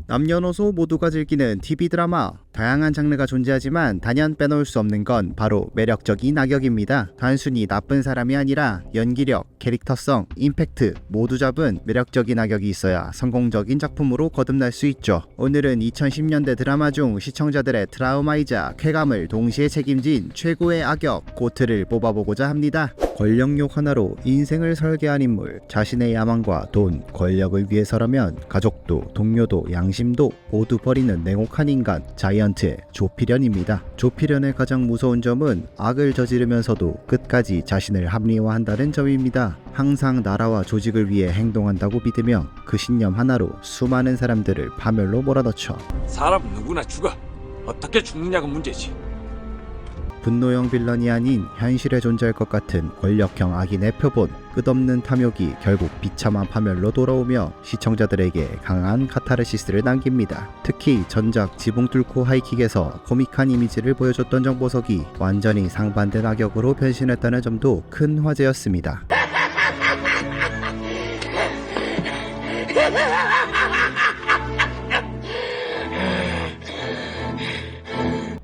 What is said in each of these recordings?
남녀노소 모두가 즐기는 TV 드라마. 다양한 장르가 존재하지만 단연 빼놓을 수 없는 건 바로 매력적인 악역입니다. 단순히 나쁜 사람이 아니라 연기력, 캐릭터성, 임팩트 모두 잡은 매력적인 악역이 있어야 성공적인 작품으로 거듭날 수 있죠. 오늘은 2010년대 드라마 중 시청자들의 트라우마이자 쾌감을 동시에 책임진 최고의 악역 고트를 뽑아보고자 합니다. 권력욕 하나로 인생을 설계한 인물, 자신의 야망과 돈, 권력을 위해서라면 가족도, 동료도, 양심도 모두 버리는 냉혹한 인간, 자이언트의 조필연입니다. 조필연의 가장 무서운 점은 악을 저지르면서도 끝까지 자신을 합리화한다는 점입니다. 항상 나라와 조직을 위해 행동한다고 믿으며 그 신념 하나로 수많은 사람들을 파멸로 몰아넣죠. 사람은 누구나 죽어. 어떻게 죽느냐가 문제지. 분노형 빌런이 아닌 현실에 존재할 것 같은 권력형 악인의 표본, 끝없는 탐욕이 결국 비참한 파멸로 돌아오며 시청자들에게 강한 카타르시스를 남깁니다. 특히 전작 지붕 뚫고 하이킥에서 코믹한 이미지를 보여줬던 정보석이 완전히 상반된 악역으로 변신했다는 점도 큰 화제였습니다.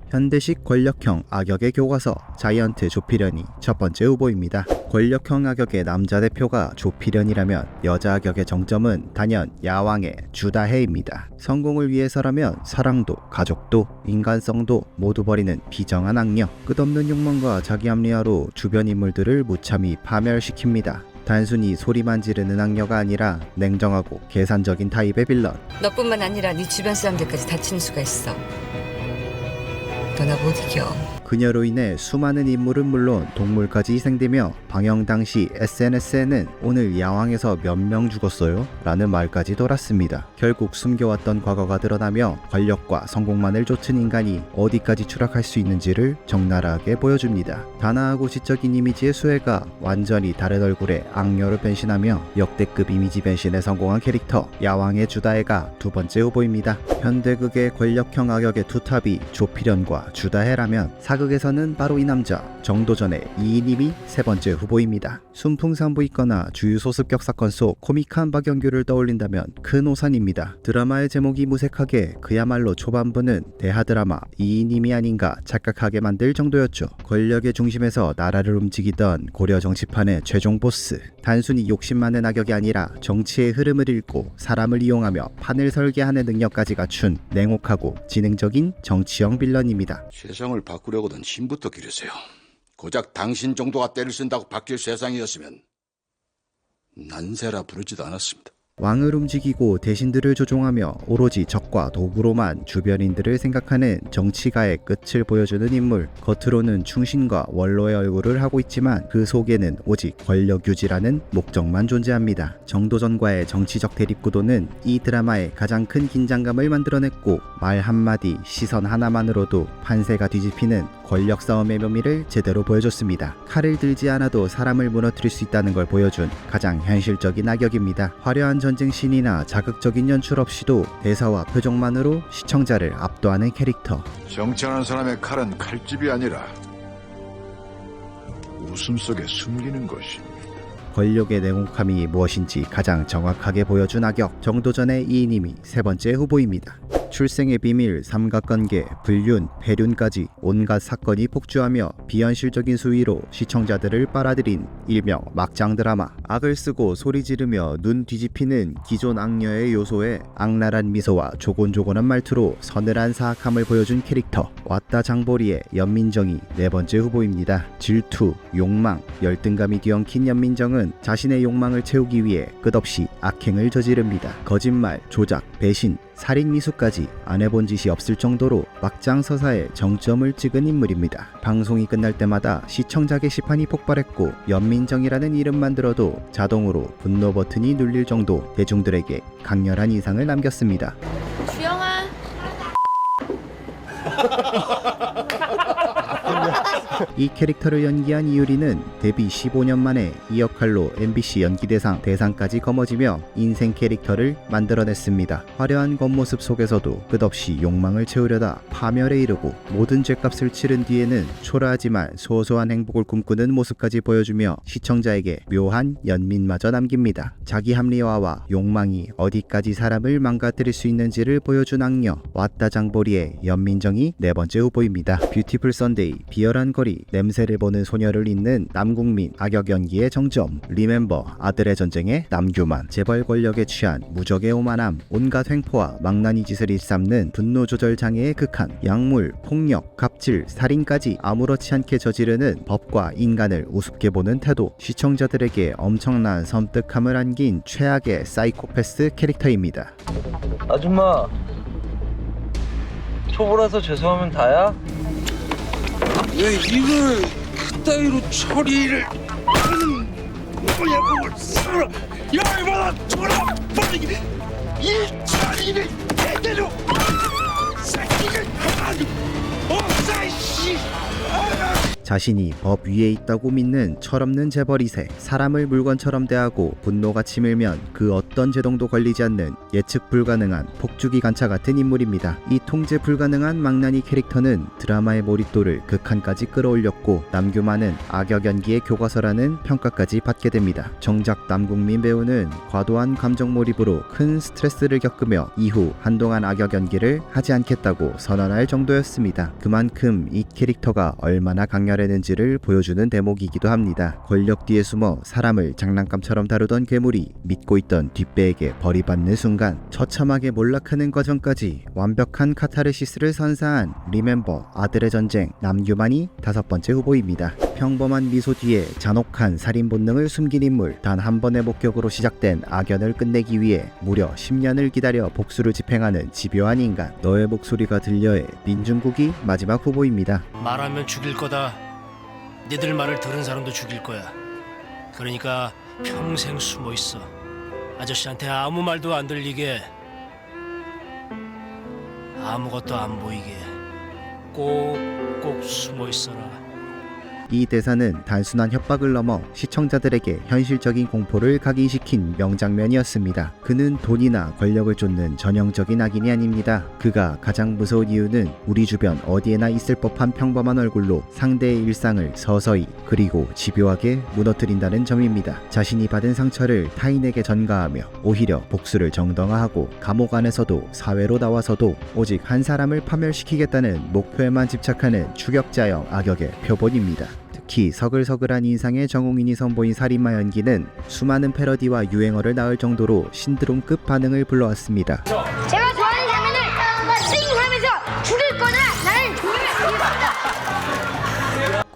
현대식 권력형 악역의 교과서 자이언트 조필연이 첫 번째 후보입니다. 권력형 악역의 남자 대표가 조필연이라면 여자 악역의 정점은 단연 야왕의 주다혜입니다. 성공을 위해서라면 사랑도 가족도 인간성도 모두 버리는 비정한 악녀, 끝없는 욕망과 자기 합리화로 주변 인물들을 무참히 파멸시킵니다. 단순히 소리만 지르는 악녀가 아니라 냉정하고 계산적인 타입의 빌런. 너뿐만 아니라 네 주변 사람들까지 다치는 수가 있어. 너 나 못 이겨. 그녀로 인해 수많은 인물은 물론 동물까지 희생되며 방영 당시 SNS에는 오늘 야왕에서 몇 명 죽었어요? 라는 말까지 돌았습니다. 결국 숨겨왔던 과거가 드러나며 권력과 성공만을 좇은 인간이 어디까지 추락할 수 있는지를 적나라하게 보여줍니다. 단아하고 지적인 이미지의 수혜가 완전히 다른 얼굴의 악녀로 변신하며 역대급 이미지 변신에 성공한 캐릭터 야왕의 주다혜가 두 번째 후보입니다. 현대극의 권력형 악역의 투탑이 조필연과 주다혜라면 사극에서는 바로 이 남자 정도전의 이인임이 세 번째 후보입니다. 순풍산부 있거나 주유소습격 사건 속 코믹한 박영규를 떠올린다면 큰 오산입니다. 드라마의 제목이 무색하게 그야말로 초반부는 대하 드라마 이인임이 아닌가 착각하게 만들 정도였죠. 권력의 중심에서 나라를 움직이던 고려 정치판의 최종 보스. 단순히 욕심 많은 악역이 아니라 정치의 흐름을 읽고 사람을 이용하며 판을 설계하는 능력까지 갖춘 냉혹하고 지능적인 정치형 빌런입니다. 세상을 바꾸려고든 힘부터 기르세요. 고작 당신 정도가 때를 쓴다고 바뀔 세상이었으면 난세라 부르지도 않았습니다. 왕을 움직이고 대신들을 조종하며 오로지 적과 도구로만 주변인들을 생각하는 정치가의 끝을 보여주는 인물. 겉으로는 충신과 원로의 얼굴을 하고 있지만 그 속에는 오직 권력 유지라는 목적만 존재합니다. 정도전과의 정치적 대립구도는 이 드라마의 가장 큰 긴장감을 만들어냈고 말 한마디 시선 하나만으로도 판세가 뒤집히는 권력 싸움의 묘미를 제대로 보여줬습니다. 칼을 들지 않아도 사람을 무너뜨릴 수 있다는 걸 보여준 가장 현실적인 악역입니다. 화려한 전쟁 씬이나 자극적인 연출 없이도 대사와 표정만으로 시청자를 압도하는 캐릭터. 정치하는 사람의 칼은 칼집이 아니라 웃음 속에 숨기는 것입니다. 권력의 냉혹함이 무엇인지 가장 정확하게 보여준 악역 정도전의 이인임이 세 번째 후보입니다. 출생의 비밀, 삼각관계, 불륜, 폐륜까지 온갖 사건이 폭주하며 비현실적인 수위로 시청자들을 빨아들인 일명 막장 드라마. 악을 쓰고 소리 지르며 눈 뒤집히는 기존 악녀의 요소에 악랄한 미소와 조곤조곤한 말투로 서늘한 사악함을 보여준 캐릭터 왔다 장보리의 연민정이 네 번째 후보입니다. 질투, 욕망, 열등감이 뒤엉킨 연민정은 자신의 욕망을 채우기 위해 끝없이 악행을 저지릅니다. 거짓말, 조작, 배신, 살인 미수까지 안 해본 짓이 없을 정도로 막장 서사에 정점을 찍은 인물입니다. 방송이 끝날 때마다 시청자 게시판이 폭발했고 연민정이라는 이름만 들어도 자동으로 분노 버튼이 눌릴 정도 대중들에게 강렬한 인상을 남겼습니다. 주영아 이 캐릭터를 연기한 이유리는 데뷔 15년 만에 이 역할로 MBC 연기대상 대상까지 거머쥐며 인생 캐릭터를 만들어냈습니다. 화려한 겉모습 속에서도 끝없이 욕망을 채우려다 파멸에 이르고 모든 죗값을 치른 뒤에는 초라하지만 소소한 행복을 꿈꾸는 모습까지 보여주며 시청자에게 묘한 연민마저 남깁니다. 자기 합리화와 욕망이 어디까지 사람을 망가뜨릴 수 있는지를 보여준 악녀 왔다 장보리의 연민정이 네 번째 후보입니다. 뷰티풀 선데이, 비열한 거리, 냄새를 보는 소녀를 잇는 남궁민, 악역 연기의 정점, 리멤버, 아들의 전쟁의 남규만, 재벌 권력에 취한 무적의 오만함, 온갖 횡포와 망나니 짓을 일삼는 분노 조절 장애의 극한, 약물, 폭력, 갑질, 살인까지 아무렇지 않게 저지르는 법과 인간을 우습게 보는 태도, 시청자들에게 엄청난 섬뜩함을 안긴 최악의 사이코패스 캐릭터입니다. 아줌마, 초보라서 죄송하면 다야? 왜 이걸 그따위로 처리를 뭐냐고 살아 열받아 돌아버리기 이 처리를 제대로 새끼를 가만히 없애씨. 자신이 법 위에 있다고 믿는 철없는 재벌 2세, 사람을 물건처럼 대하고 분노가 치밀면 그 어떤 제동도 걸리지 않는 예측 불가능한 폭주기 관차 같은 인물입니다. 이 통제 불가능한 망나니 캐릭터는 드라마의 몰입도를 극한까지 끌어올렸고 남규만은 악역 연기의 교과서라는 평가까지 받게 됩니다. 정작 남궁민 배우는 과도한 감정 몰입으로 큰 스트레스를 겪으며 이후 한동안 악역 연기를 하지 않겠다고 선언할 정도였습니다. 그만큼 이 캐릭터가 얼마나 강렬했는지를 보여주는 대목이기도 합니다. 권력 뒤에 숨어 사람을 장난감처럼 다루던 괴물이 믿고 있던 뒷배에게 벌이받는 순간 처참하게 몰락하는 과정까지 완벽한 카타르시스를 선사한 리멤버, 아들의 전쟁, 남규만이 다섯 번째 후보입니다. 평범한 미소 뒤에 잔혹한 살인 본능을 숨긴 인물, 단 한 번의 목격으로 시작된 악연을 끝내기 위해 무려 10년을 기다려 복수를 집행하는 집요한 인간, 너의 목소리가 들려의 민중국이 마지막 후보입니다. 말하면 죽일 거다. 니들 말을 들은 사람도 죽일 거야. 그러니까 평생 숨어 있어. 아저씨한테 아무 말도 안 들리게, 아무것도 안 보이게 꼭꼭 숨어 있어라. 이 대사는 단순한 협박을 넘어 시청자들에게 현실적인 공포를 각인시킨 명장면이었습니다. 그는 돈이나 권력을 쫓는 전형적인 악인이 아닙니다. 그가 가장 무서운 이유는 우리 주변 어디에나 있을 법한 평범한 얼굴로 상대의 일상을 서서히 그리고 집요하게 무너뜨린다는 점입니다. 자신이 받은 상처를 타인에게 전가하며 오히려 복수를 정당화하고 감옥 안에서도 사회로 나와서도 오직 한 사람을 파멸시키겠다는 목표에만 집착하는 추격자형 악역의 표본입니다. 특히 서글서글한 인상의 정홍인이 선보인 살인마 연기는 수많은 패러디와 유행어를 낳을 정도로 신드롬급 반응을 불러왔습니다. 제가 좋아하는 장면을 싱하면서 죽일 거다. 나는 죽음을 이겼다.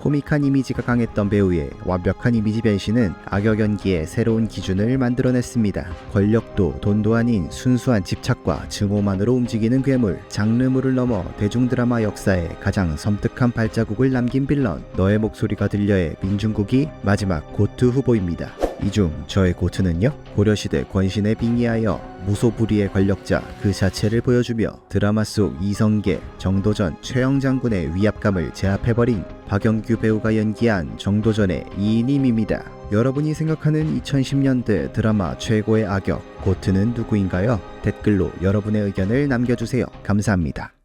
코믹한 이미지가 강했던 배우의 완벽한 이미지 변신은 악역 연기의 새로운 기준을 만들어냈습니다. 권력도 돈도 아닌 순수한 집착과 증오만으로 움직이는 괴물, 장르물을 넘어 대중드라마 역사에 가장 섬뜩한 발자국을 남긴 빌런, 너의 목소리가 들려의 민중국이 마지막 고트 후보입니다. 이 중 저의 고트는요, 고려시대 권신에 빙의하여 무소불위의 권력자 그 자체를 보여주며 드라마 속 이성계, 정도전, 최영 장군의 위압감을 제압해버린 박영규 배우가 연기한 정도전의 이인임입니다. 여러분이 생각하는 2010년대 드라마 최고의 악역 고트는 누구인가요? 댓글로 여러분의 의견을 남겨주세요. 감사합니다.